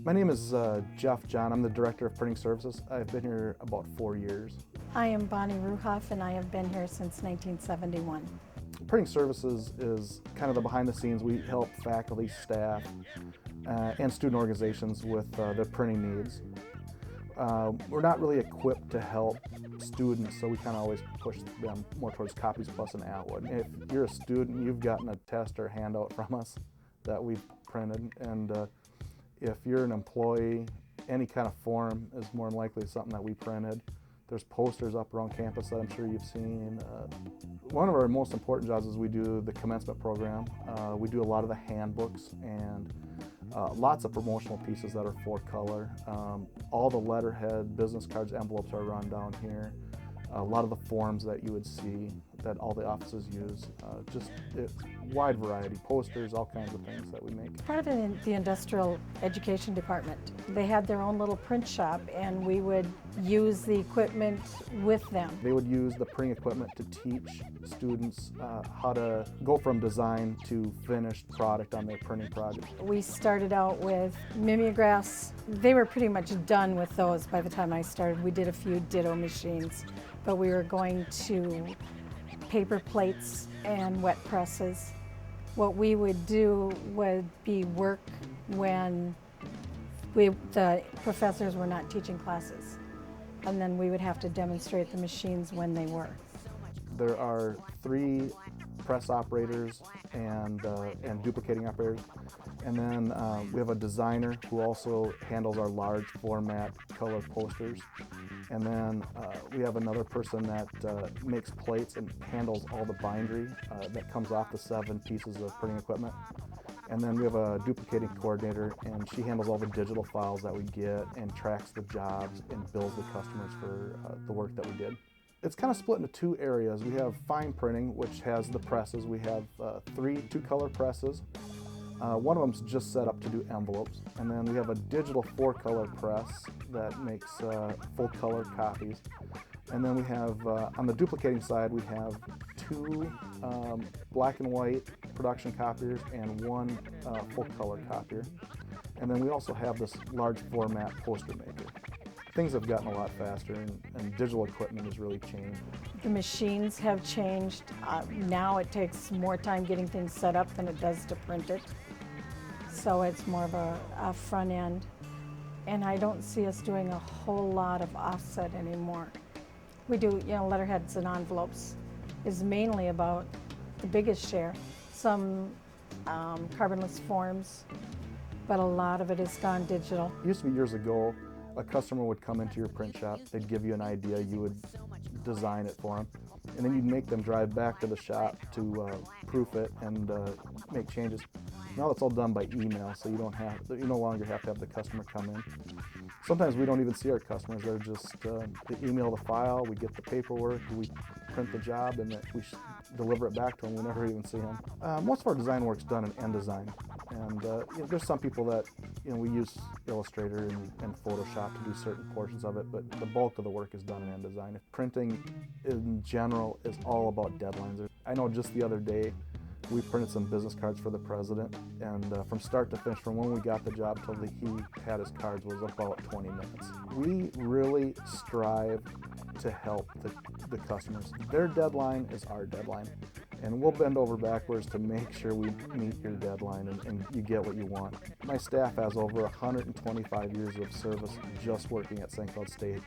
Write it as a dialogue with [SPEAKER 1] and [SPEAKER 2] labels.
[SPEAKER 1] My name is Jeff John. I'm the Director of Printing Services. I've been here about 4 years.
[SPEAKER 2] I am Bonnie Ruhoff, and I have been here since 1971.
[SPEAKER 1] Printing Services is kind of the behind the scenes. We help faculty, staff, and student organizations with their printing needs. We're not really equipped to help students, so we kind of always push them more towards Copies Plus and Atwood. If you're a student, you've gotten a test or handout from us that we've printed, and if you're an employee, any kind of form is more than likely something that we printed. There's posters up around campus that I'm sure you've seen. One of our most important jobs is we do the commencement program. We do a lot of the handbooks and lots of promotional pieces that are for color. All the letterhead, business cards, envelopes are run down here. A lot of the forms that you would see that all the offices use. Just a wide variety, posters, all kinds of things that we make.
[SPEAKER 2] Part of the industrial education department, they had their own little print shop, and we would use the equipment with them.
[SPEAKER 1] They would use the printing equipment to teach students how to go from design to finished product on their printing project.
[SPEAKER 2] We started out with mimeographs. They were pretty much done with those by the time I started. We did a few ditto machines, but we were going to paper plates and wet presses. What we would do would be work when the professors were not teaching classes, and then we would have to demonstrate the machines when they were.
[SPEAKER 1] There are 3 press operators and duplicating operators, and then we have a designer who also handles our large format color posters, and then we have another person that makes plates and handles all the bindery that comes off the 7 pieces of printing equipment. And then we have a duplicating coordinator, and she handles all the digital files that we get and tracks the jobs and bills the customers for the work that we did. It's kind of split into 2 areas. We have fine printing, which has the presses. We have 3 2-color presses. One of them's just set up to do envelopes. And then we have a digital 4-color press that makes full-color copies. And then we have, on the duplicating side, we have 2 black and white production copiers and 1 full-color copier. And then we also have this large format poster maker. Things have gotten a lot faster, and digital equipment has really changed.
[SPEAKER 2] The machines have changed. Now it takes more time getting things set up than it does to print it. So it's more of a front end. And I don't see us doing a whole lot of offset anymore. We do, letterheads and envelopes is mainly about the biggest share. Some carbonless forms, but a lot of it has gone digital.
[SPEAKER 1] It used to be years ago, a customer would come into your print shop, they'd give you an idea, you would design it for them, and then you'd make them drive back to the shop to proof it and make changes. Now it's all done by email, so you no longer have to have the customer come in. Sometimes we don't even see our customers, they're just, they email the file, we get the paperwork, we print the job, and we deliver it back to them, we never even see them. Most of our design work's done in InDesign, and there's some people that we use Illustrator and Photoshop to do certain portions of it, but the bulk of the work is done in InDesign. Printing in general is all about deadlines. I know just the other day we printed some business cards for the president, and from start to finish, from when we got the job till he had his cards, was about 20 minutes. We really strive to help the customers. Their deadline is our deadline, and we'll bend over backwards to make sure we meet your deadline and you get what you want. My staff has over 125 years of service just working at St. Cloud State.